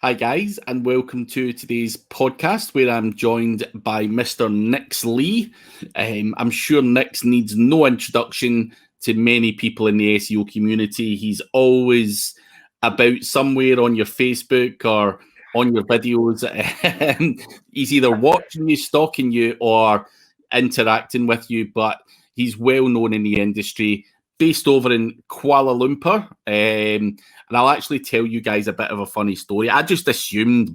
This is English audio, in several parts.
Hi, guys, and welcome to today's podcast where I'm joined by Mr. Nix Lee. I'm sure Nix needs no introduction to many people in the SEO community. He's always about somewhere on your Facebook or on your videos. He's either watching you, stalking you, or interacting with you, but he's well known in the industry, based over in Kuala Lumpur. And I'll actually tell you guys a bit of a funny story. I just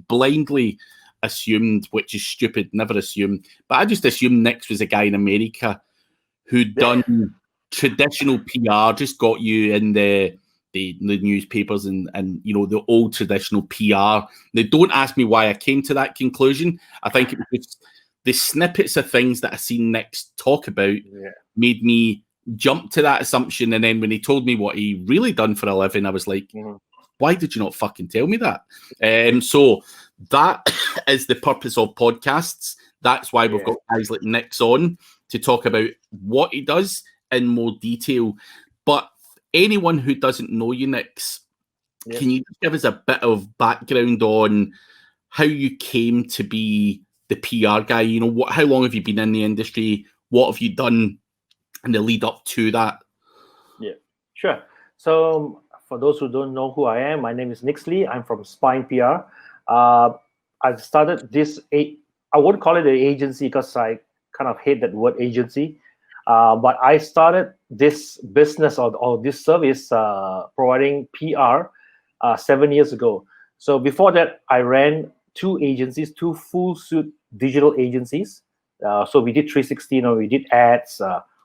blindly assumed, which is stupid, never assume, but I just assumed Nix was a guy in America who'd done traditional PR, just got you in the newspapers and you know, the old traditional PR. Now, don't ask me why I came to that conclusion. I think it was just the snippets of things that I seen Nix talk about made me jump to that assumption. And then when he told me what he really done for a living, I was like, why did you not fucking tell me that? So that is the purpose of podcasts. That's why we've got guys like Nix on to talk about what he does in more detail. But anyone who doesn't know you, Nix, can you give us a bit of background on how you came to be the PR guy? You know, how long have you been in the industry? What have you done in the lead up to that? Yeah, sure. So for those who don't know who I am, my name is Nix Lee. I'm from Spine PR. I've started this, I wouldn't call it an agency because I kind of hate that word agency. But I started this business or this service providing PR 7 years ago. So before that, I ran two agencies, two full suite digital agencies. So we did 360, we did ads,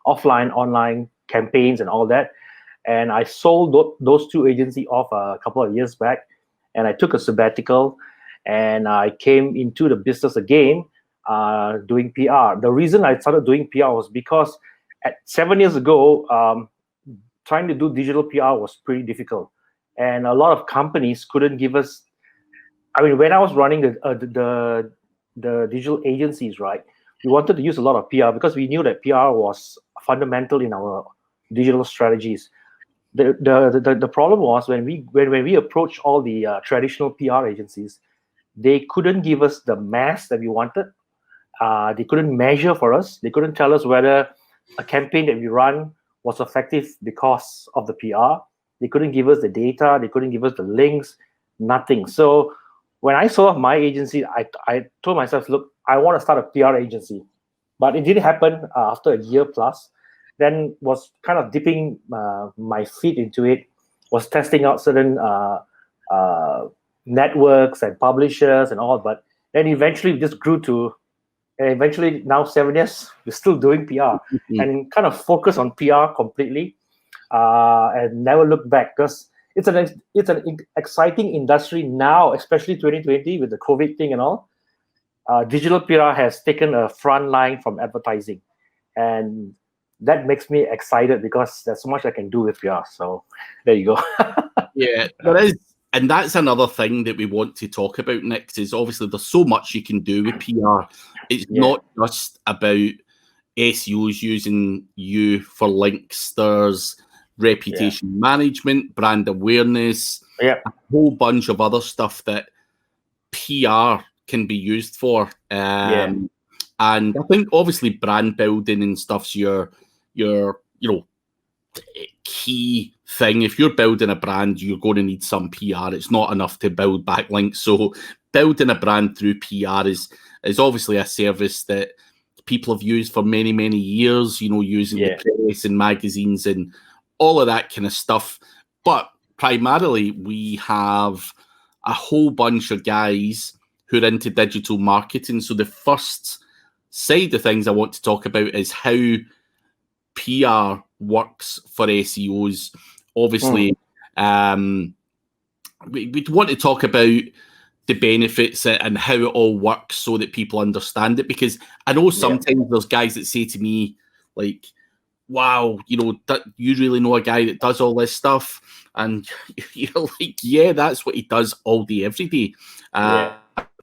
offline, online campaigns and all that. And I sold those two agencies off a couple of years back. And I took a sabbatical and I came into the business again doing PR. The reason I started doing PR was because 7 years ago, trying to do digital PR was pretty difficult. And a lot of companies couldn't give us, I mean, when I was running the digital agencies, right, we wanted to use a lot of PR because we knew that PR was fundamental in our digital strategies. The problem was when we approached all the traditional PR agencies, they couldn't give us the mass that we wanted. They couldn't measure for us. They couldn't tell us whether a campaign that we run was effective because of the PR. They couldn't give us the data. They couldn't give us the links. Nothing. So when I sold off my agency, I told myself, look, I want to start a PR agency. But it didn't happen after a year plus. Then was kind of dipping my feet into it, was testing out certain networks and publishers and all. But then eventually just grew to, eventually now 7 years, we're still doing PR and kind of focus on PR completely and never look back because it's an exciting industry now, especially 2020 with the COVID thing and all. Digital PR has taken a front line from advertising, and that makes me excited because there's so much I can do with PR. So there you go. Yeah, there is. And that's another thing that we want to talk about next is obviously there's so much you can do with PR. It's not just about SEOs using you for links. There's reputation management, brand awareness, a whole bunch of other stuff that PR can be used for. And I think obviously brand building and stuff's your key thing. If you're building a brand, you're going to need some PR. It's not enough to build backlinks. So building a brand through PR is obviously a service that people have used for many, many years, using the press and magazines and all of that kind of stuff. But primarily, we have a whole bunch of guys who are into digital marketing. So the first side of things I want to talk about is how PR works for SEOs. Obviously, we'd want to talk about the benefits and how it all works so that people understand it. Because I know sometimes there's guys that say to me, like, wow, that you really know a guy that does all this stuff. And you're like, yeah, that's what he does all day, every day.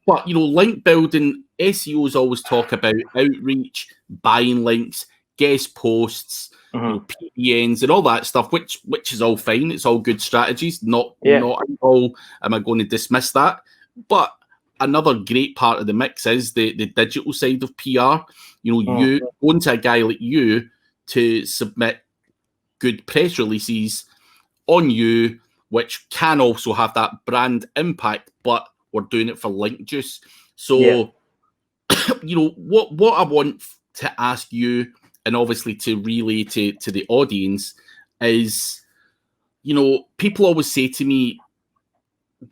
But, link building, SEOs always talk about outreach, buying links, guest posts, PBNs and all that stuff, which is all fine. It's all good strategies. Not at all am I going to dismiss that. But another great part of the mix is the digital side of PR. You know, you going to a guy like you to submit good press releases on you, which can also have that brand impact, but we're doing it for link juice. So, you know, what I want to ask you, and obviously to relay to the audience, is, you know, people always say to me,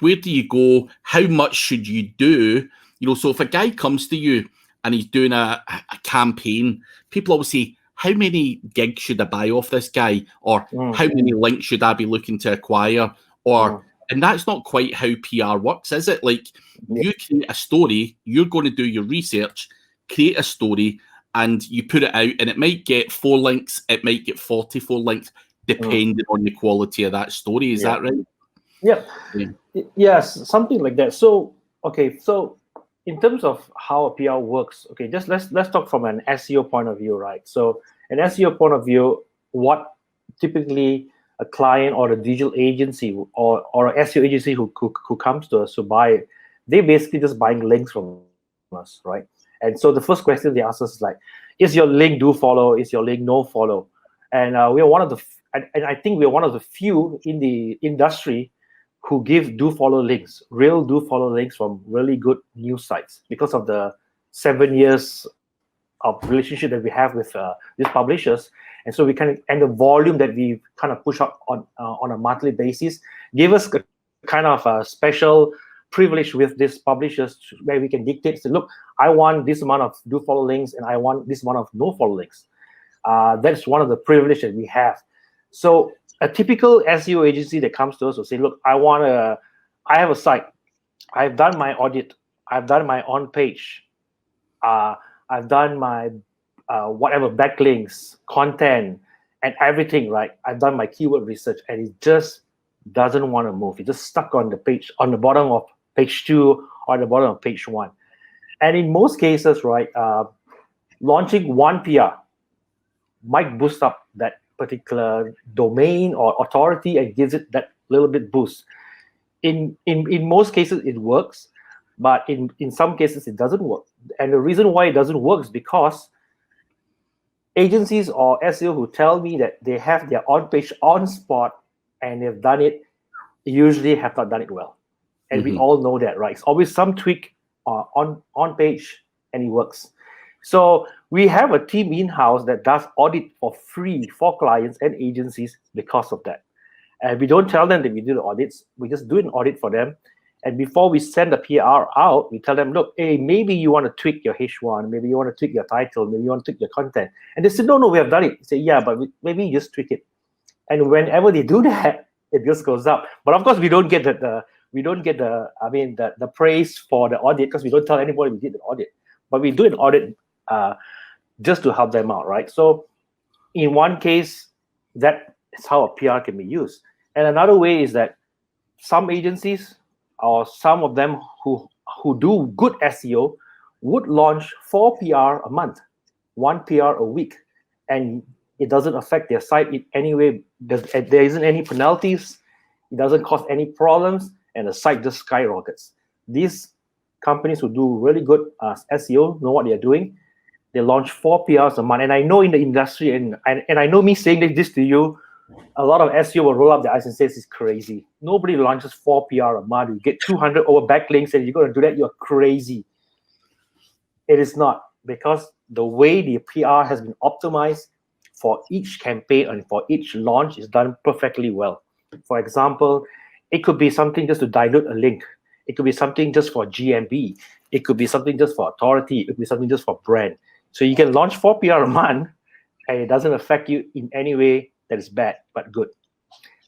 where do you go? How much should you do? You know, so if a guy comes to you and he's doing a campaign, people always say, how many gigs should I buy off this guy? Or how many links should I be looking to acquire? Or, and that's not quite how PR works, is it? Like, you create a story, you're going to do your research, create a story, and you put it out, and it might get 4 links, it might get 44 links, depending on the quality of that story. Is that right? Yeah. Yes, something like that. So, okay, so in terms of how a PR works, okay, just let's talk from an SEO point of view, right? So, an SEO point of view, what typically a client or a digital agency or an SEO agency who comes to us to buy it, they basically just buying links from us, right? And so the first question they ask us is like, is your link do follow? Is your link no follow? And we are one of the, and I think we're one of the few in the industry who give do follow links, real do follow links from really good news sites, because of the 7 years of relationship that we have with these publishers. And so we and the volume that we kind of push up on a monthly basis give us a kind of a special privilege with these publishers, where we can dictate, say, look, I want this amount of do follow links and I want this amount of no follow links. That's one of the privileges that we have. So a typical SEO agency that comes to us will say, look, I have a site, I've done my audit, I've done my on page, I've done my whatever backlinks, content, and everything, right? I've done my keyword research, and it just doesn't want to move. It's just stuck on the page, on the bottom of page 2 or the bottom of page 1. And in most cases, right, launching one PR might boost up that particular domain or authority and gives it that little bit boost. In most cases, it works, but in some cases, it doesn't work. And the reason why it doesn't work is because agencies or SEO who tell me that they have their on page on spot and they've done it, usually have not done it well. And we all know that, right? It's always some tweak on page and it works. So we have a team in-house that does audit for free for clients and agencies because of that. And we don't tell them that we do the audits. We just do an audit for them. And before we send the PR out, we tell them, look, hey, maybe you want to tweak your H1, maybe you want to tweak your title, maybe you want to tweak your content. And they say, no, we have done it. We say, yeah, but maybe you just tweak it. And whenever they do that, it just goes up. But of course, we don't get the praise for the audit, because we don't tell anybody we did the audit. But we do an audit just to help them out, right? So in one case, that is how a PR can be used. And another way is that some agencies or some of them who do good SEO would launch 4 PR a month, 1 PR a week, and it doesn't affect their site in any way. There isn't any penalties, it doesn't cause any problems, and the site just skyrockets. These companies who do really good SEO know what they're doing. They launch 4 PRs a month. And I know in the industry, and I know me saying this to you, a lot of SEO will roll up their eyes and say, this is crazy. Nobody launches 4 PR a month. You get 200 over backlinks and you're going to do that, you're crazy. It is not, because the way the PR has been optimized for each campaign and for each launch is done perfectly well. For example, it could be something just to dilute a link. It could be something just for GMB. It could be something just for authority. It could be something just for brand. So you can launch 4 PR a month and it doesn't affect you in any way that is bad, but good.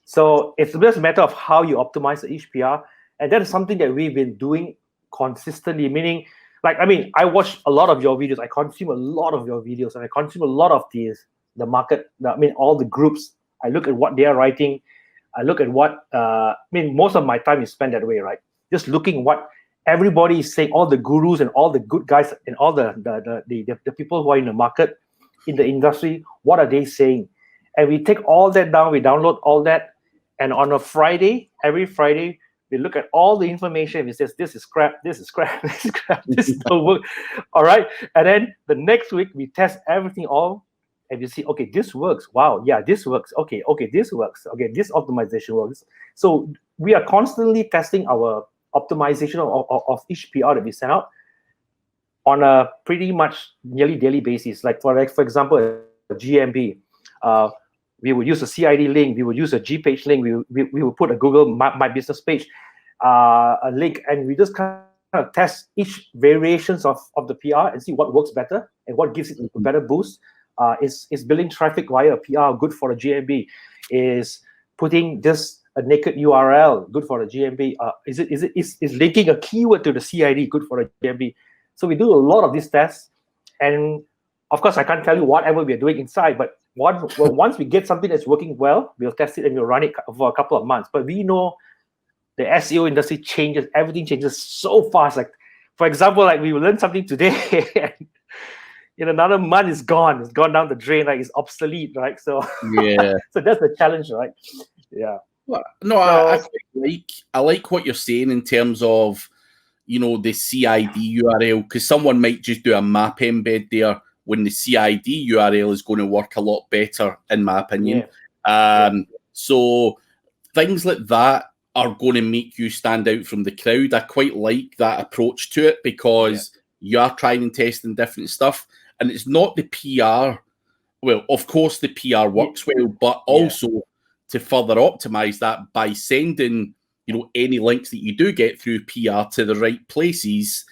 So it's just a matter of how you optimize each PR. And that is something that we've been doing consistently, meaning, like, I mean, I watch a lot of your videos. I consume a lot of your videos, and I consume a lot of the market, all the groups. I look at what they are writing. I look at what, most of my time is spent that way, right? Just looking what everybody is saying, all the gurus and all the good guys and all the people who are in the market, in the industry, what are they saying? And we take all that down, we download all that, and on a Friday, every Friday, We look at all the information. We says this is crap, this is crap, this is crap, this don't work. All right, and then the next week we test everything all, and you see, okay, this works. Wow, yeah, this works. Okay, this works. Okay, this optimization works. So we are constantly testing our optimization of each PR that we send out on a pretty much nearly daily basis. Like for example, a GMB. We would use a CID link. We would use a G page link. We would put a Google My Business page, a link, and we just kind of test each variations of the PR and see what works better and what gives it a better boost. Is building traffic via a PR good for a GMB? Is putting just a naked URL good for a GMB? Is linking a keyword to the CID good for a GMB? So we do a lot of these tests, and of course I can't tell you whatever we're doing inside, but once we get something that's working well, we'll test it and we'll run it for a couple of months. But we know the SEO industry changes, everything changes so fast. Like, for example, like we will learn something today and in another month it's gone down the drain, like it's obsolete, right? So yeah. So that's the challenge, right? Yeah. Well, no, so, I like what you're saying in terms of, the CID URL, because someone might just do a map embed there when the CID URL is going to work a lot better, in my opinion. Yeah. So things like that are going to make you stand out from the crowd. I quite like that approach to it, because you are trying and testing different stuff. And it's not the PR. Well, of course, the PR works well, but also to further optimize that by sending, any links that you do get through PR to the right places,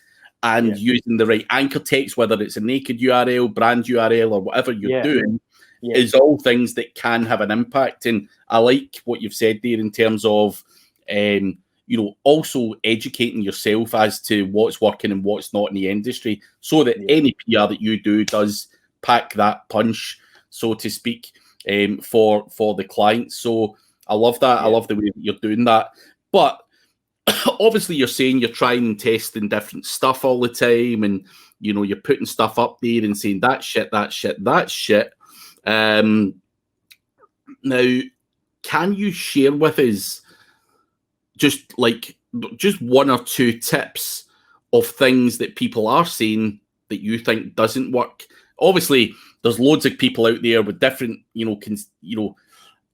and using the right anchor text, whether it's a naked URL, brand URL, or whatever you're doing, is all things that can have an impact. And I like what you've said there in terms of, also educating yourself as to what's working and what's not in the industry, so that any PR that you do does pack that punch, so to speak, for the client. So I love that. I love the way that you're doing that. But obviously you're saying you're trying and testing different stuff all the time, and you're putting stuff up there and saying that shit. Now, can you share with us just one or two tips of things that people are saying that you think doesn't work? Obviously there's loads of people out there with different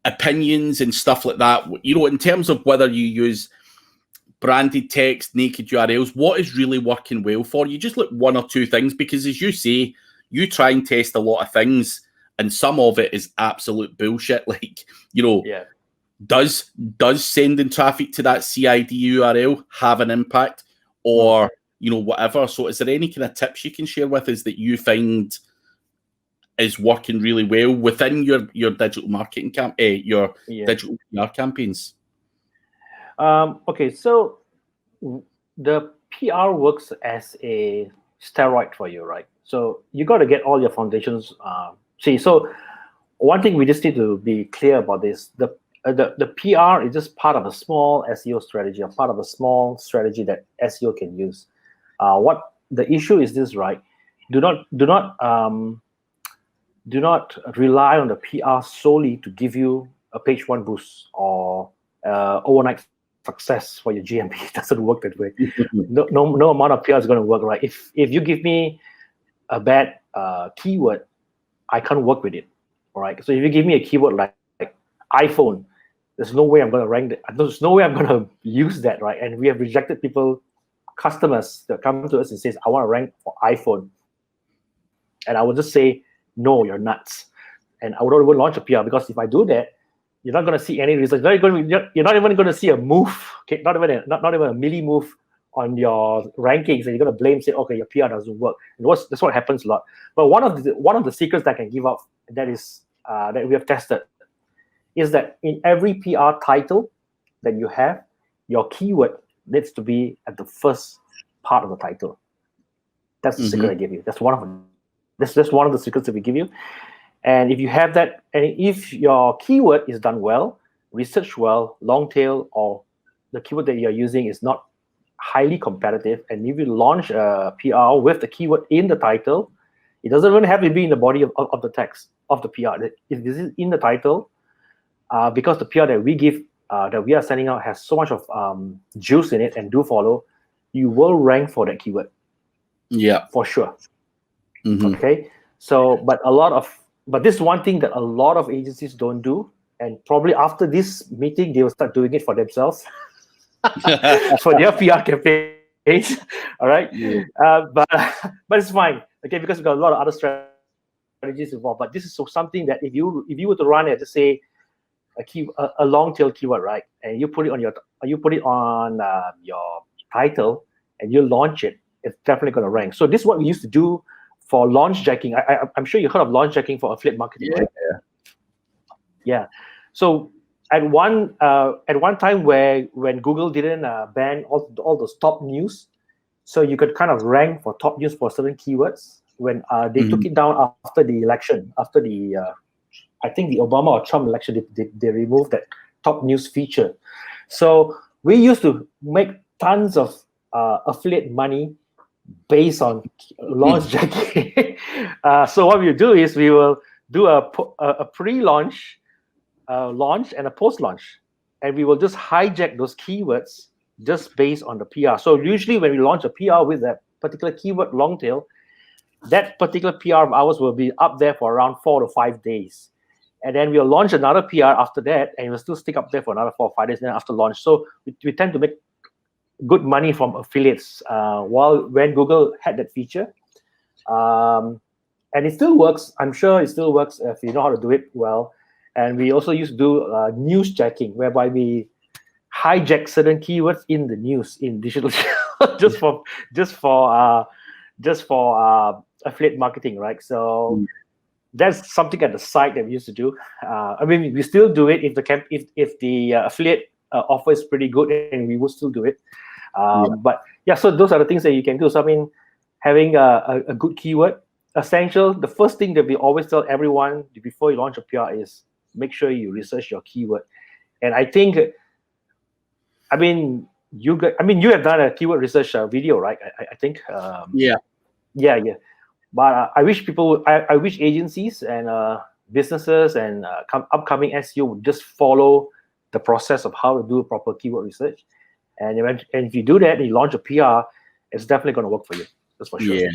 opinions and stuff like that. In terms of whether you use branded text, naked URLs, what is really working well for you? Just one or two things, because as you say, you try and test a lot of things, and some of it is absolute bullshit. Does sending traffic to that CID URL have an impact, or whatever? So is there any kind of tips you can share with us that you find is working really well within your digital marketing digital PR campaigns? Okay, so the PR works as a steroid for you, right? So you got to get all your foundations. So one thing we just need to be clear about this: the PR is just part of a small SEO strategy, or part of a small strategy that SEO can use. What the issue is this, right? Do not rely on the PR solely to give you a page one boost or overnight success for your GMB. It doesn't work that way. No amount of PR is going to work, right? If you give me a bad keyword, I can't work with it. All right. So if you give me a keyword like iPhone, there's no way I'm going to rank that. There's no way I'm going to use that, right? And we have rejected customers that come to us and says, I want to rank for iPhone. And I would just say, no, you're nuts. And I would not even launch a PR, because if I do that, you're not going to see any results. You're not even going to see a move, okay? Not even a milli move on your rankings, and you're going to blame, say, okay, your PR doesn't work. And that's what happens a lot. But one of the secrets that I can give out that we have tested is that in every PR title that you have, your keyword needs to be at the first part of the title. That's the secret I give you. That's one of them. That's one of the secrets that we give you. And if you have that, and if your keyword is done well, researched well, long tail, or the keyword that you're using is not highly competitive, and if you launch a PR with the keyword in the title, it doesn't even have to be in the body of the text of the PR. If this is in the title, because the PR that we give that we are sending out has so much of juice in it and do follow, you will rank for that keyword. Yeah, for sure. Mm-hmm. Okay, so but this is one thing that a lot of agencies don't do, and probably after this meeting they will start doing it for themselves for their PR campaigns. All right, Yeah. but it's fine. Okay, because we've got a lot of other strategies involved. But this is something that if you were to run it, to say a long tail keyword, right, and you put it on your title and you launch it, it's definitely going to rank. So this is what we used to do for launch jacking. I'm sure you heard of launch jacking for affiliate marketing, right? Yeah. So at one time when Google didn't ban all those top news, so you could kind of rank for top news for certain keywords when they took it down after the election, after the I think the Obama or Trump election, they removed that top news feature. So we used to make tons of affiliate money based on launch jacking. So what we do is we will do a pre-launch, launch, and a post-launch, and we will just hijack those keywords just based on the PR. So usually when we launch a PR with that particular keyword long tail, that particular PR of ours will be up there for around 4 to 5 days. And then we'll launch another PR after that, and we'll still stick up there for another 4 or 5 days then after launch. So we tend to make good money from affiliates when Google had that feature. And it still works. I'm sure it still works if you know how to do it well. And we also used to do news jacking, whereby we hijack certain keywords in the news in digital just for affiliate marketing, right? So that's something at the side that we used to do. I mean, we still do it if the affiliate offer is pretty good, and we would still do it. But yeah, so those are the things that you can do. So I mean, having a good keyword, essential. The first thing that we always tell everyone before you launch a PR is make sure you research your keyword. And I think, I mean, you have done a keyword research video, right? I think. Yeah. But I wish agencies and businesses and upcoming SEO would just follow the process of how to do proper keyword research. And if you do that and you launch a PR, it's definitely going to work for you. That's for sure. Yeah.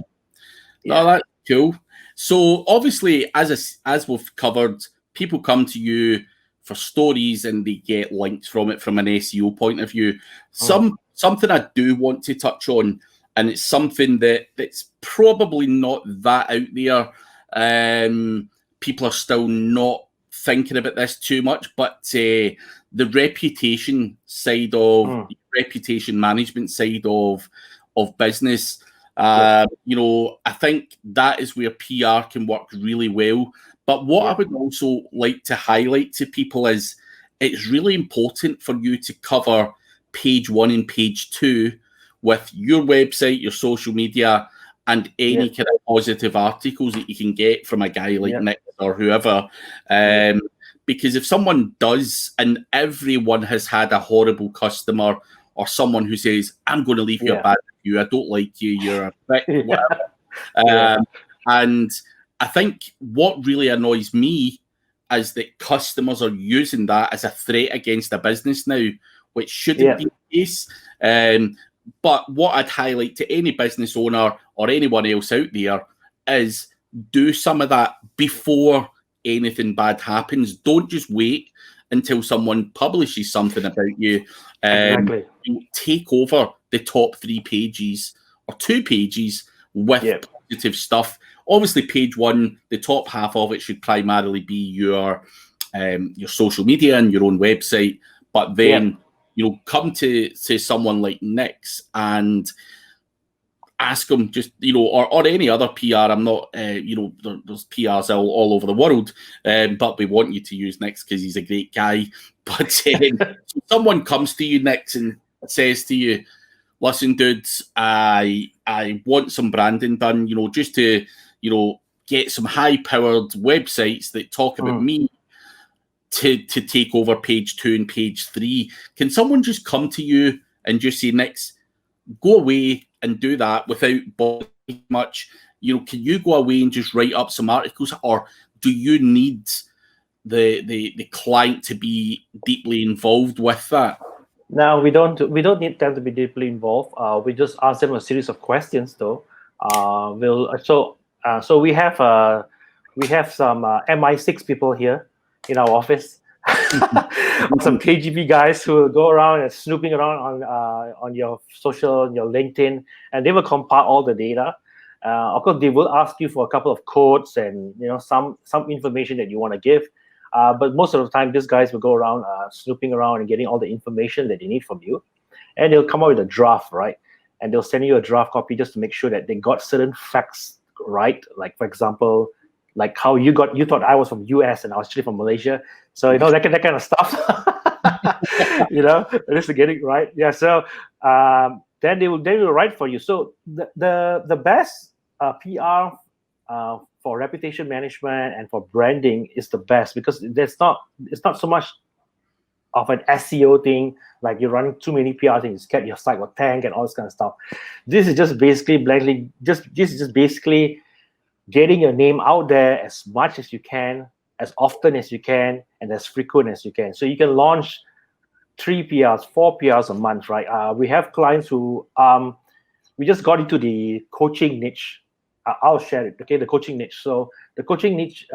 No, that's cool. So obviously, as we've covered, people come to you for stories and they get links from it from an SEO point of view. Something I do want to touch on, and it's something that's probably not that out there. People are still not thinking about this too much, but the reputation side of reputation management side of business. I think that is where PR can work really well. But what I would also like to highlight to people is it's really important for you to cover page 1 and page 2 with your website, your social media, and any kind of positive articles that you can get from a guy like Nix or whoever. Because if someone does, and everyone has had a horrible customer or someone who says, I'm going to leave you a bad review, I don't like you, you're a prick, whatever. And I think what really annoys me is that customers are using that as a threat against a business now, which shouldn't be the case. But what I'd highlight to any business owner or anyone else out there is do some of that before anything bad happens. Don't just wait until someone publishes something about you. Exactly. You take over the top 3 pages or 2 pages with positive stuff. Obviously, page 1, the top half of it should primarily be your social media and your own website. But then, come to someone like Nix and ask them just, or any other PR. I'm not, there's PRs all over the world, but we want you to use Nix because he's a great guy. But someone comes to you, Nix, and says to you, listen, dudes, I want some branding done, just to, get some high-powered websites that talk about me to take over page 2 and page 3. Can someone just come to you and just say, Nix, go away and do that without bothering much? Can you go away and just write up some articles, or do you need the client to be deeply involved with that? Now we don't need them to be deeply involved. We just ask them a series of questions, though. So we have some MI6 people here in our office. Some KGB guys who will go around and snooping around on your social, on your LinkedIn, and they will compile all the data. Of course, they will ask you for a couple of codes and some information that you want to give. But most of the time, these guys will go around snooping around and getting all the information that they need from you, and they'll come up with a draft, right? And they'll send you a draft copy just to make sure that they got certain facts right. Like, for example, like how you thought I was from US and I was actually from Malaysia, so that kind of stuff. Just to get it right. Yeah. So then they will write for you. So the best PR for reputation management and for branding is the best, because it's not so much of an SEO thing, like you're running too many PR things, get your site will tank and all this kind of stuff. This is just basically basically getting your name out there as much as you can, as often as you can, and as frequent as you can. So you can launch 3 PRs, 4 PRs a month, right? We have clients who we just got into the coaching niche. I'll share it, okay? The coaching niche. So the coaching niche,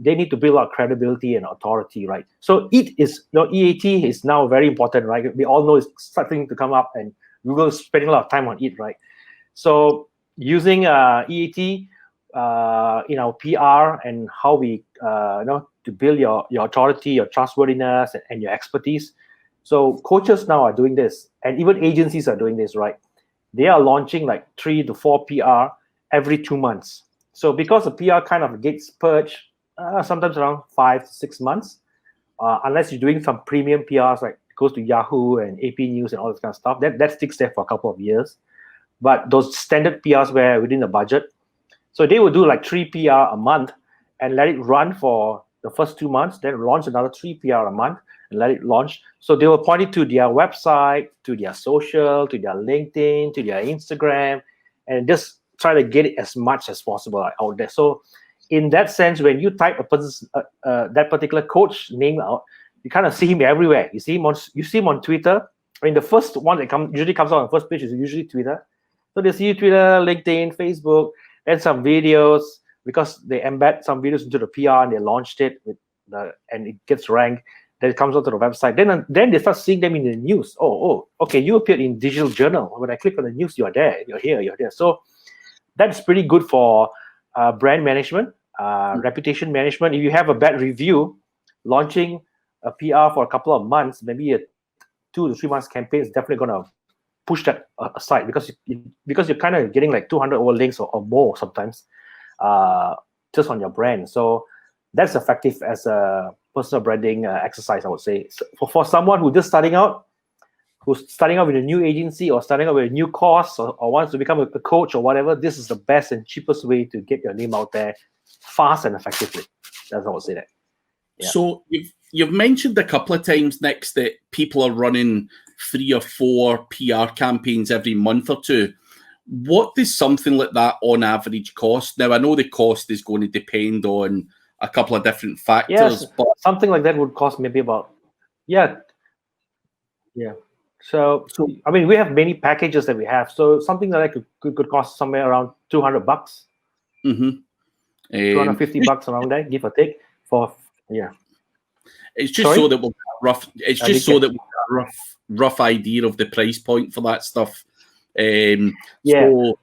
they need to build up credibility and authority, right? So EAT is now very important, right? We all know it's starting to come up, and Google is spending a lot of time on it, right? So using EAT, PR and how we, to build your authority, your trustworthiness, and your expertise. So coaches now are doing this, and even agencies are doing this, right? They are launching like 3 to 4 PR every 2 months. So because the PR kind of gets purged sometimes around 5 to 6 months, unless you're doing some premium PRs, like goes to Yahoo and AP News and all this kind of stuff, that sticks there for a couple of years. But those standard PRs were within the budget. So they will do like 3 PR a month and let it run for the first 2 months, then launch another 3 PR a month and let it launch. So they will point it to their website, to their social, to their LinkedIn, to their Instagram, and just try to get it as much as possible out there. So in that sense, when you type a person's that particular coach name out, you kind of see him everywhere. You see him on Twitter. I mean, the first one that usually comes out on the first page is usually Twitter. So they see Twitter, LinkedIn, Facebook, and some videos, because they embed some videos into the PR and they launched it and it gets ranked. Then it comes onto the website. Then they start seeing them in the news. Oh, okay, you appeared in Digital Journal. When I click on the news, you're there. You're here. You're there. So that's pretty good for brand management, reputation management. If you have a bad review, launching a PR for a couple of months, maybe a 2 to 3 months campaign is definitely going to push that aside, because you're kind of getting like 200 over links or more sometimes just on your brand. So that's effective as a personal branding exercise, I would say. So for someone who's just starting out, who's starting out with a new agency or starting out with a new course or wants to become a coach or whatever, this is the best and cheapest way to get your name out there fast and effectively. That's how I would say that. Yeah. So you've mentioned a couple of times, Nix, that people are running 3 or 4 PR campaigns every month or two. What does something like that on average cost? Now, I know the cost is going to depend on a couple of different factors. Yes, but something like that would cost maybe about, yeah. So I mean, we have many packages that we have. So something like that could cost somewhere around $200. Mm-hmm. $250 around there, give or take. It's just so that we'll rough. It's just so that we have a rough idea of the price point for that stuff. So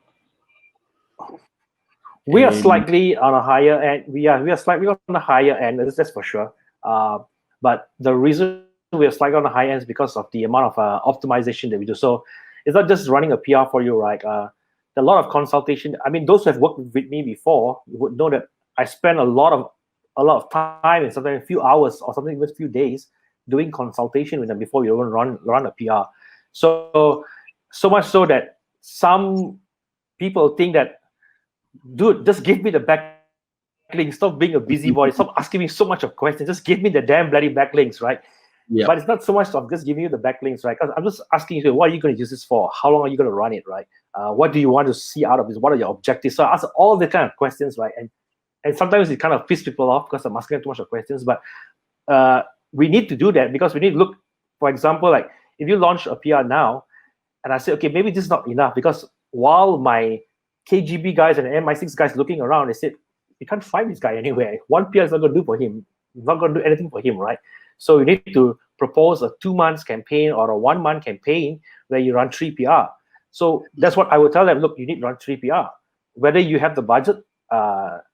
we are slightly on a higher end. We are slightly on the higher end. That's for sure. But the reason we are slightly on the high end is because of the amount of optimization that we do. So it's not just running a PR for you, right? A lot of consultation. I mean, those who have worked with me before would know that I spend a lot of time and sometimes a few hours or something even a few days doing consultation with them before we even run a PR. So much so that some people think that, dude, just give me the backlinks. Stop being a busybody. Stop asking me so much of questions. Just give me the damn bloody backlinks, right? Yeah. But it's not so much of just giving you the backlinks, right? Because I'm just asking you, what are you going to use this for? How long are you going to run it, right? What do you want to see out of this? What are your objectives? So I ask all the kind of questions, right? And and sometimes it kind of pisses people off because I'm asking too much of questions. But we need to do that because we need to look, for example, like if you launch a PR now, and I say, okay, maybe this is not enough because while my KGB guys and MI6 guys looking around, they said, you can't find this guy anywhere. One PR is not going to do for him. Not going to do anything for him, right? So you need to propose a 2-month campaign or a 1-month campaign where you run 3 PR. So that's what I would tell them. Look, you need to run 3 PR. Whether you have the budget,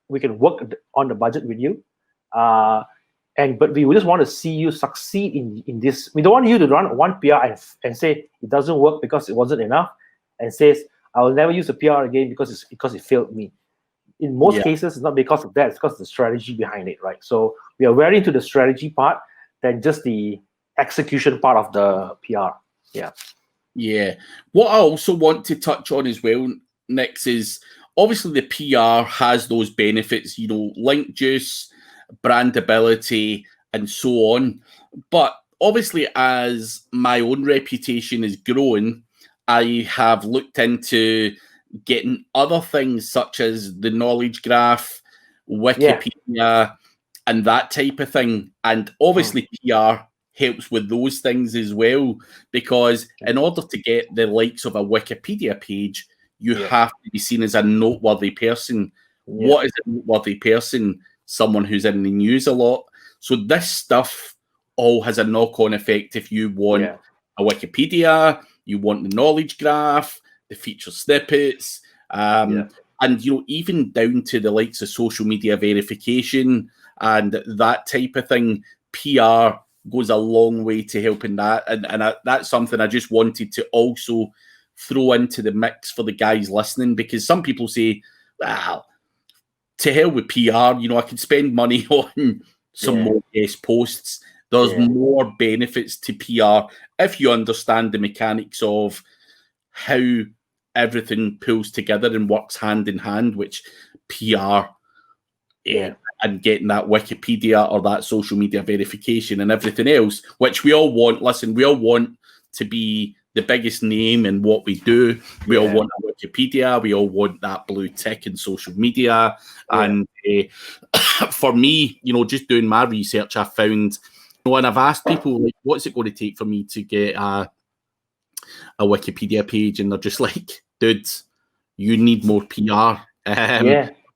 we can work on the budget with you. But we just want to see you succeed in this. We don't want you to run 1 PR and say it doesn't work because it wasn't enough, and says I will never use a PR again because it failed me. In most cases, it's not because of that. It's because of the strategy behind it, right? So we are very into the strategy part than just the execution part of the PR. Yeah. Yeah. What I also want to touch on as well, Nix, is obviously the PR has those benefits, link juice, brandability, and so on. But obviously, as my own reputation is growing, I have looked into getting other things such as the knowledge graph, Wikipedia, and that type of thing. And obviously PR helps with those things as well, because in order to get the likes of a Wikipedia page, you have to be seen as a noteworthy person. What is a noteworthy person? Someone who's in the news a lot. So this stuff all has a knock-on effect. If you want a Wikipedia, you want the knowledge graph, the feature snippets, and even down to the likes of social media verification and that type of thing. PR goes a long way to helping that, and that's something I just wanted to also throw into the mix for the guys listening, because some people say, well, to hell with PR, I could spend money on some more guest posts. There's more benefits to PR if you understand the mechanics of how everything pulls together and works hand in hand, which PR and getting that Wikipedia or that social media verification and everything else, which we all want. Listen, we all want to be the biggest name in what we do. We all want a Wikipedia. We all want that blue tick in social media. And for me, just doing my research, I found, and I've asked people, like, what's it going to take for me to get a Wikipedia page? And they're just like, dude, you need more PR.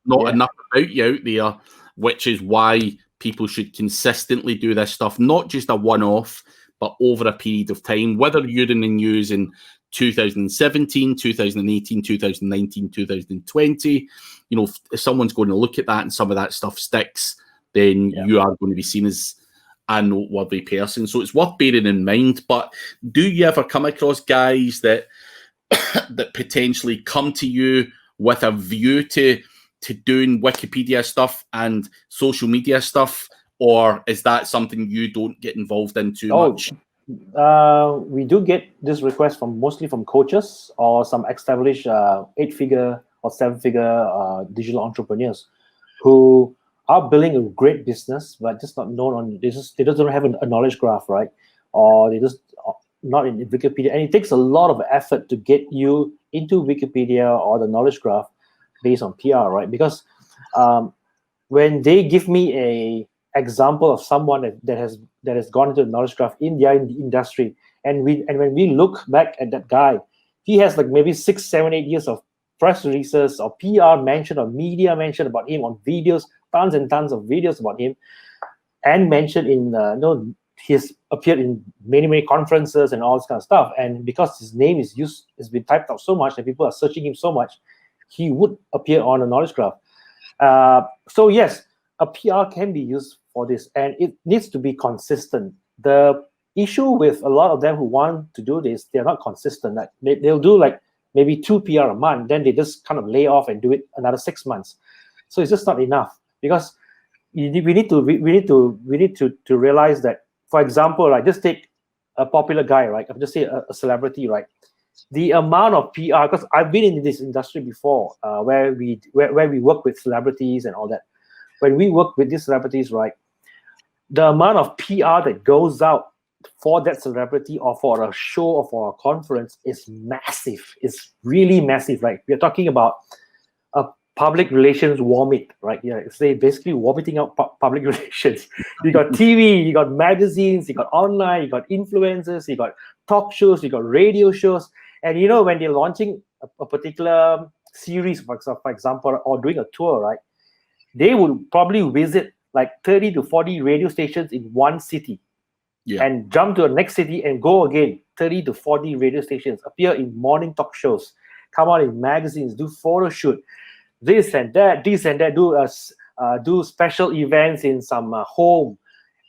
Not enough about you out there, which is why people should consistently do this stuff, not just a one-off, but over a period of time, whether you're in the news in 2017, 2018, 2019, 2020, if someone's going to look at that and some of that stuff sticks, then you are going to be seen as a noteworthy person. So it's worth bearing in mind. But do you ever come across guys that that potentially come to you with a view to doing Wikipedia stuff and social media stuff? Or is that something you don't get involved in too much? We do get this request mostly from coaches or some established 8-figure or 7-figure digital entrepreneurs who are building a great business, but just not known on. They don't have a knowledge graph, right? Or they just not in Wikipedia, and it takes a lot of effort to get you into Wikipedia or the knowledge graph based on PR, right? Because when they give me a example of someone that has gone into the knowledge graph in the industry, and when we look back at that guy, he has like maybe 6, 7, 8 years of press releases or PR mention or media mention about him on videos, tons and tons of videos about him, and mentioned in he's appeared in many conferences and all this kind of stuff. And because his name has been typed out so much and people are searching him so much, he would appear on a knowledge graph. So yes, a PR can be used for this, and it needs to be consistent. The issue with a lot of them who want to do this, they're not consistent. Like they'll do like maybe 2 PR a month, then they just kind of lay off and do it another 6 months. So it's just not enough, because we need to realize that, for example, like just take a popular guy, right? I'll just say a celebrity, right? The amount of PR, because I've been in this industry before, where we work with celebrities and all that. When we work with these celebrities, right, the amount of PR that goes out for that celebrity or for a show or for a conference is massive. It's really massive, right? We're talking about public relations vomit, right? Yeah, it's they basically vomiting out public relations. You got TV, you got magazines, you got online, you got influencers, you got talk shows, you got radio shows, and when they're launching a particular series, for example, or doing a tour, right? They would probably visit like 30 to 40 radio stations in one city, and jump to the next city and go again. 30 to 40 radio stations, appear in morning talk shows, come out in magazines, do photo shoot, this and that, do special events in some home,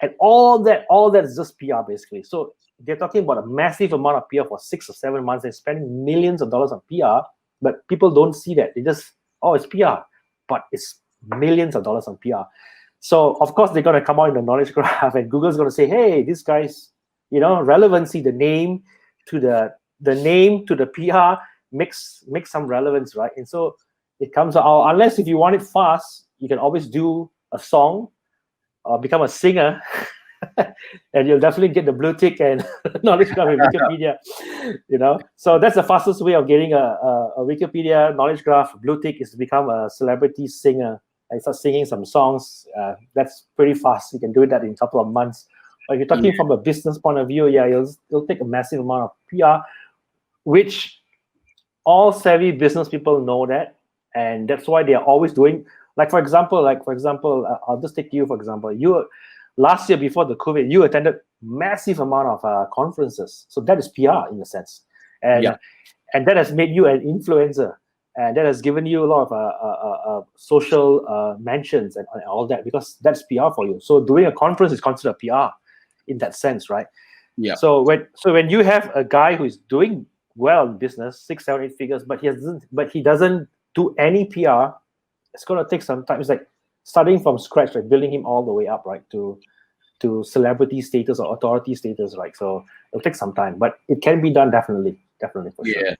and all that is just PR basically. So they're talking about a massive amount of PR for 6 or 7 months. They're spending millions of dollars on PR, but people don't see that. They just, it's PR, but it's millions of dollars on PR. So of course they're gonna come out in the knowledge graph, and Google's gonna say, hey, this guy's relevancy, the name to the PR makes some relevance, right? And so it comes out, unless if you want it fast, you can always do a song or become a singer and you'll definitely get the blue tick and knowledge graph in Wikipedia. So that's the fastest way of getting a Wikipedia knowledge graph blue tick, is to become a celebrity singer and start singing some songs. That's pretty fast. You can do that in a couple of months. But if you're talking from a business point of view, it'll take a massive amount of PR, which all savvy business people know that. And that's why they are always doing, for example, I'll just take you for example. You last year before the COVID, you attended massive amount of conferences. So that is PR in a sense, and that has made you an influencer, and that has given you a lot of social mentions and all that, because that's PR for you. So doing a conference is considered PR in that sense, right? Yeah. So when you have a guy who is doing well in business, 6, 7, 8 figures, but he doesn't do any PR, it's going to take some time. It's like starting from scratch, like building him all the way up, right, to celebrity status or authority status, right? So it'll take some time, but it can be done definitely for sure.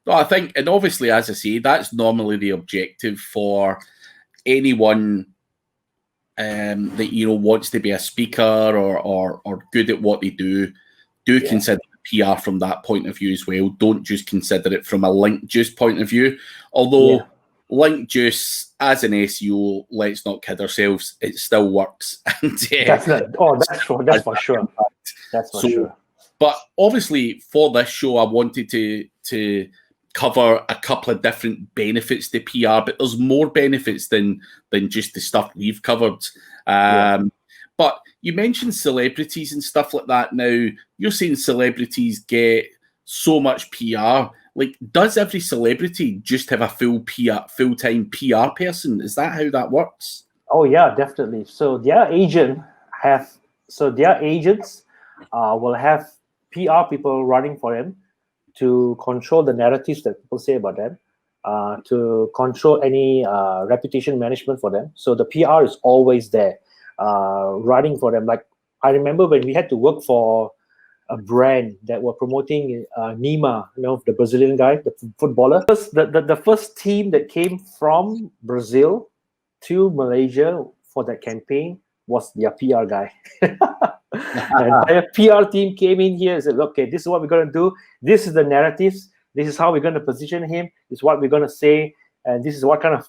No, I think, and obviously, as I say, that's normally the objective for anyone that wants to be a speaker or good at what they do. Consider PR from that point of view as well. Don't just consider it from a link juice point of view. Although link juice as an SEO, let's not kid ourselves, it still works. And, that's for sure. That's for sure. But obviously, for this show, I wanted to cover a couple of different benefits to PR, but there's more benefits than just the stuff we've covered. But you mentioned celebrities and stuff like that. Now, you're saying celebrities get so much PR. Like, does every celebrity just have a full-time PR person? Is that how that works? Oh yeah, definitely. So their agents will have PR people running for them to control the narratives that people say about them, to control any reputation management for them. So the PR is always there, running for them. Like, I remember when we had to work for a brand that were promoting Neymar, the Brazilian guy, the footballer. The first team that came from Brazil to Malaysia for that campaign was their PR guy. And their PR team came in here and said, okay, this is what we're going to do. This is the narratives. This is how we're going to position him. This is what we're going to say. And this is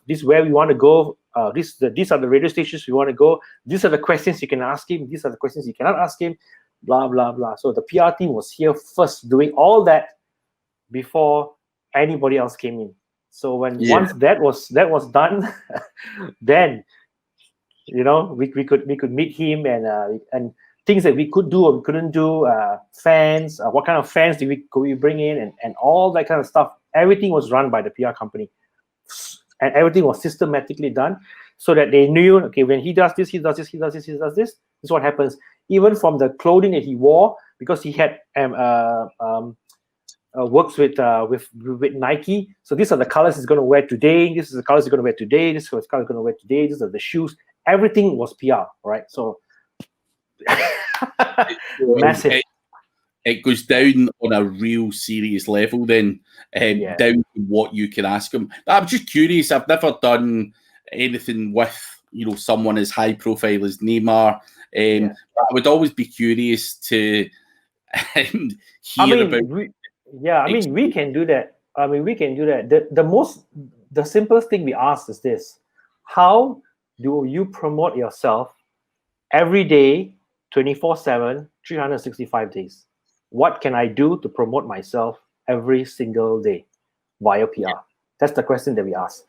this is where we want to go. These are the radio stations we want to go. These are the questions you can ask him. These are the questions you cannot ask him. Blah, blah, blah. So the PR team was here first doing all that before anybody else came in. So once that was done, then we could meet him and things that we could do or we couldn't do, fans, what kind of fans could we bring in, and all that kind of stuff. Everything was run by the PR company, and everything was systematically done so that they knew, okay, when he does this, he does this, he does this, he does this. This is what happens. Even from the clothing that he wore, because he had works with Nike. So these are the colors he's going to wear today. This is the colors he's going to wear today. This is the colors he's going to wear today. These are the shoes. Everything was PR, right? So massive. It goes down on a real serious level then, down to what you can ask him. I'm just curious. I've never done anything with someone as high profile as Neymar. I would always be curious to hear about. We can do that. We can do that. the simplest thing we ask is this: how do you promote yourself every day, 24/7, 365 days? What can I do to promote myself every single day via PR? That's the question that we ask.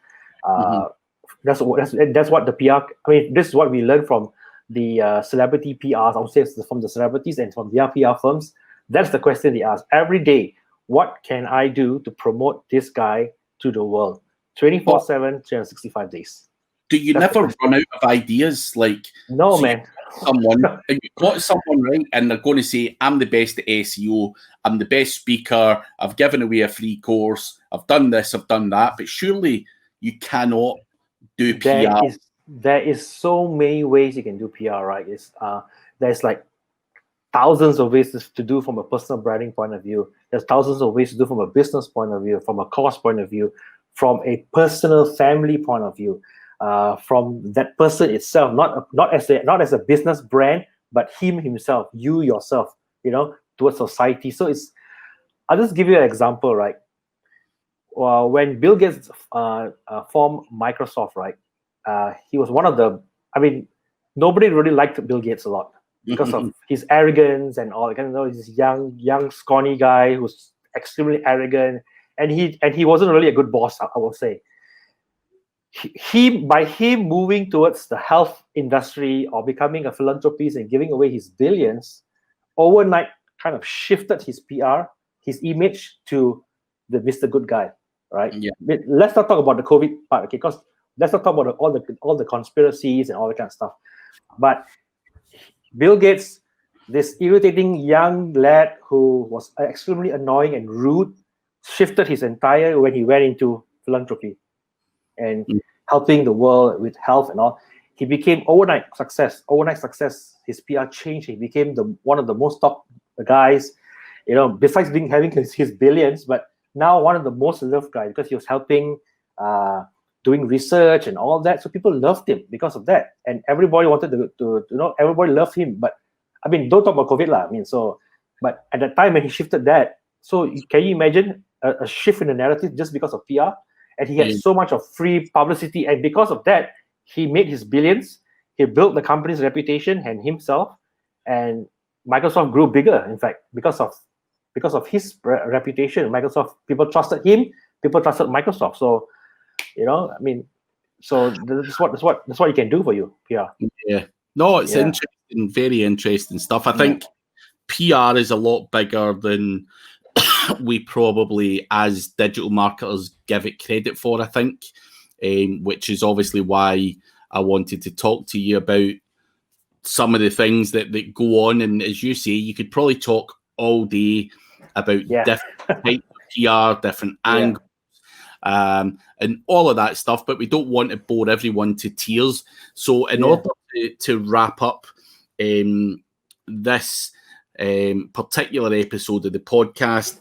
That's what the PR. I mean, this is what we learned from the celebrity PRs. I would say it's from the celebrities and from their PR firms. That's the question they ask every day. What can I do to promote this guy to the world? 24/7, 365 days. Do you never run out of ideas? Like, no, man. You've got someone, right, and they're going to say, I'm the best at SEO, I'm the best speaker, I've given away a free course, I've done this, I've done that, but surely you cannot do PR. There is so many ways you can do PR, right? There's like thousands of ways to do from a personal branding point of view. There's thousands of ways to do from a business point of view, from a cost point of view, from a personal family point of view, from that person itself, not as a business brand, but himself, you yourself, towards society. So I'll just give you an example, right? When Bill Gates formed Microsoft, right? He was one of the. I mean, nobody really liked Bill Gates a lot because of his arrogance and all. This young, scrawny guy who's extremely arrogant, and he wasn't really a good boss, I will say. By him moving towards the health industry or becoming a philanthropist and giving away his billions, overnight kind of shifted his PR, his image to the Mr. Good Guy, right? Yeah. Let's not talk about the COVID part, okay? Because let's not talk about all the conspiracies and all that kind of stuff. But Bill Gates, this irritating young lad who was extremely annoying and rude, shifted his entire when he went into philanthropy and helping the world with health and all. He became overnight success. His PR changed. He became one of the most top guys, besides having his billions, but now one of the most loved guys because he was helping doing research and all that. So people loved him because of that. And everybody wanted to everybody loved him. But I mean, don't talk about COVID lah. But at that time when he shifted that, so can you imagine a shift in the narrative just because of PR? And he had so much of free publicity, and because of that, he made his billions. He built the company's reputation and himself, and Microsoft grew bigger. In fact, because of his reputation, people trusted him. People trusted Microsoft. So, so that's what you can do for you. PR. Yeah. No, it's interesting, very interesting stuff. I think PR is a lot bigger than we probably, as digital marketers, give it credit for, I think, which is obviously why I wanted to talk to you about some of the things that go on. And as you say, you could probably talk all day about different types of PR, different angles, and all of that stuff, but we don't want to bore everyone to tears. So in order to wrap up this particular episode of the podcast,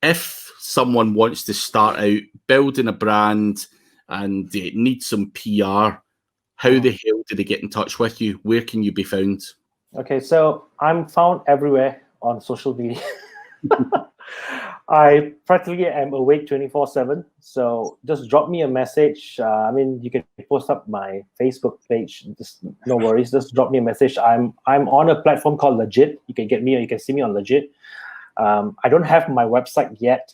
if someone wants to start out building a brand and they need some PR, how the hell do they get in touch with you? Where can you be found? Okay, so I'm found everywhere on social media. I practically am awake 24/7. So just drop me a message. You can post up my Facebook page. Just no worries. Just drop me a message. I'm on a platform called Legit. You can get me, or you can see me on Legit. I don't have my website yet.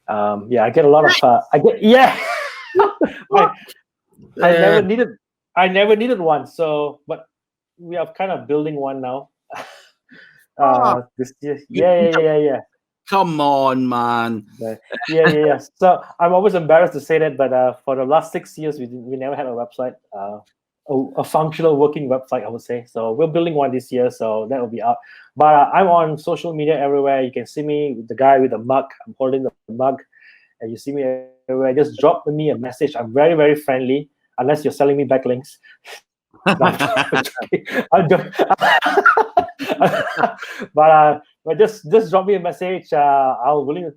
I get a lot of. I never needed one. So, but we are kind of building one now. This year. Yeah. Come on, man. Yeah. So I'm always embarrassed to say that, but for the last 6 years, we never had a website, a functional working website, I would say. So we're building one this year, so that will be out. But I'm on social media everywhere. You can see me with the guy with the mug. I'm holding the mug, and you see me everywhere. Just drop me a message. I'm very, very friendly, unless you're selling me backlinks. But just drop me a message. I'm willing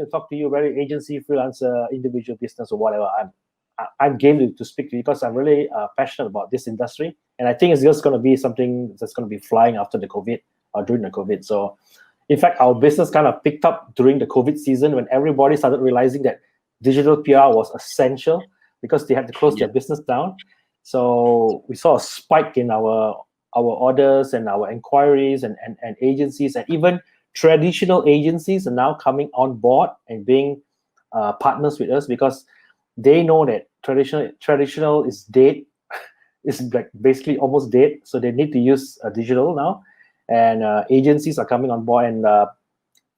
to talk to you. Very agency, freelancer, individual business, or whatever. I'm game to speak to you because I'm really passionate about this industry, and I think it's just going to be something that's going to be flying after the COVID or during the COVID. So, in fact, our business kind of picked up during the COVID season when everybody started realizing that digital PR was essential because they had to close their business down. So we saw a spike in our orders and our inquiries and agencies, and even traditional agencies are now coming on board and being partners with us because they know that traditional is dead. It's like basically almost dead. So they need to use digital now, and agencies are coming on board, and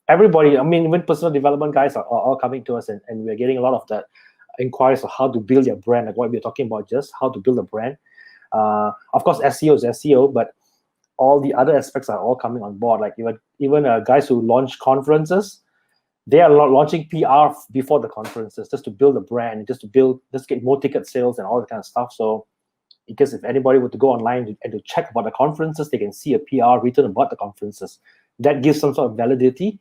everybody, I mean, even personal development guys are all coming to us, and we're getting a lot of that inquiries of how to build your brand, like what we're talking about, just how to build a brand. Of course, SEO is SEO, but all the other aspects are all coming on board. Like even guys who launch conferences, they are launching PR before the conferences just to build a brand, just to get more ticket sales and all that kind of stuff. So because if anybody were to go online and to check about the conferences, they can see a PR written about the conferences. That gives some sort of validity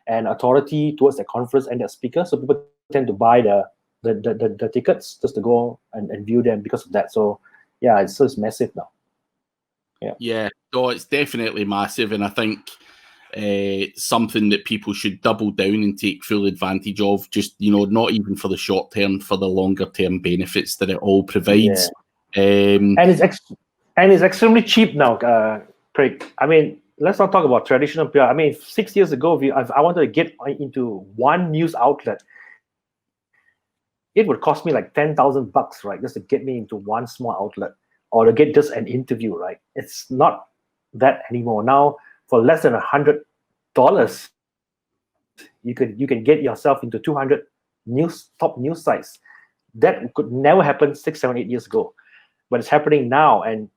and authority towards the conference and the speaker. So people tend to buy the tickets just to go and view them because of that. So yeah, it's massive now. Yeah, so it's definitely massive, and I think something that people should double down and take full advantage of, just, you know, not even for the short term, for the longer term benefits that it all provides. And it's extremely cheap now, Craig. I mean, let's not talk about traditional PR. I mean, 6 years ago, if I wanted to get into one news outlet, it would cost me like $10,000, right, just to get me into one small outlet, or to get just an interview, right? It's not that anymore. Now, for less than $100, you can get yourself into 200 top news sites. That could never happen 6, 7, 8 years ago, but it's happening now, and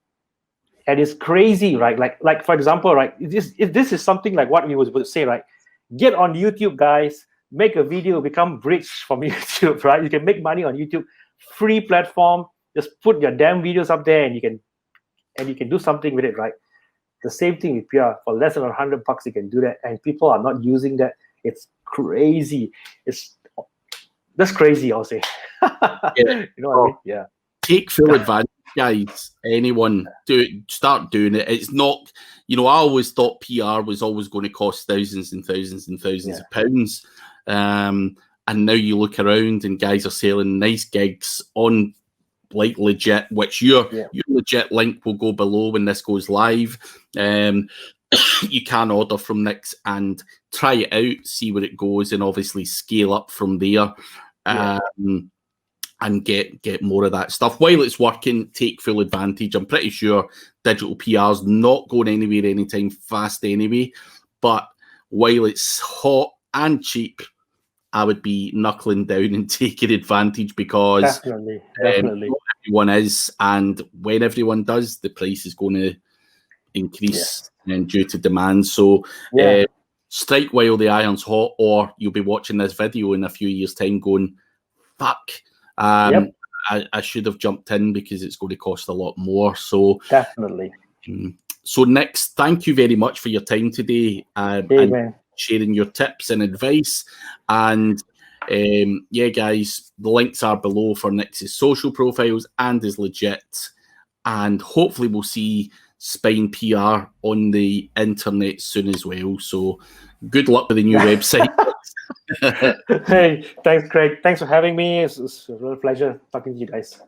it's crazy, right? Like for example, right? This is something like what we would say, right? Get on YouTube, guys. Make a video, become rich from YouTube, right? You can make money on YouTube, free platform. Just put your damn videos up there, and you can do something with it, right? The same thing with PR. For less than $100, you can do that, and people are not using that. It's crazy. That's crazy, I'll say. You know what I mean? Yeah. Take full advantage, guys. Anyone start doing it. It's not, you know, I always thought PR was always going to cost thousands and thousands and thousands of pounds. And now you look around and guys are selling nice gigs on like legit, which your legit link will go below when this goes live. You can order from Nix and try it out, see where it goes, and obviously scale up from there. And get more of that stuff. While it's working, take full advantage. I'm pretty sure digital PR is not going anywhere anytime fast anyway. But while it's hot and cheap, I would be knuckling down and taking advantage, because definitely. Not everyone is, and when everyone does, the price is going to increase and due to demand. So strike while the iron's hot, or you'll be watching this video in a few years' time going, fuck. I should have jumped in because it's going to cost a lot more. So definitely. So Nix, thank you very much for your time today and sharing your tips and advice. And guys, the links are below for Nix's social profiles and is legit. And hopefully we'll see Spine PR on the internet soon as well. So good luck with the new website. Hey, thanks, Craig. Thanks for having me. It's a real pleasure talking to you guys.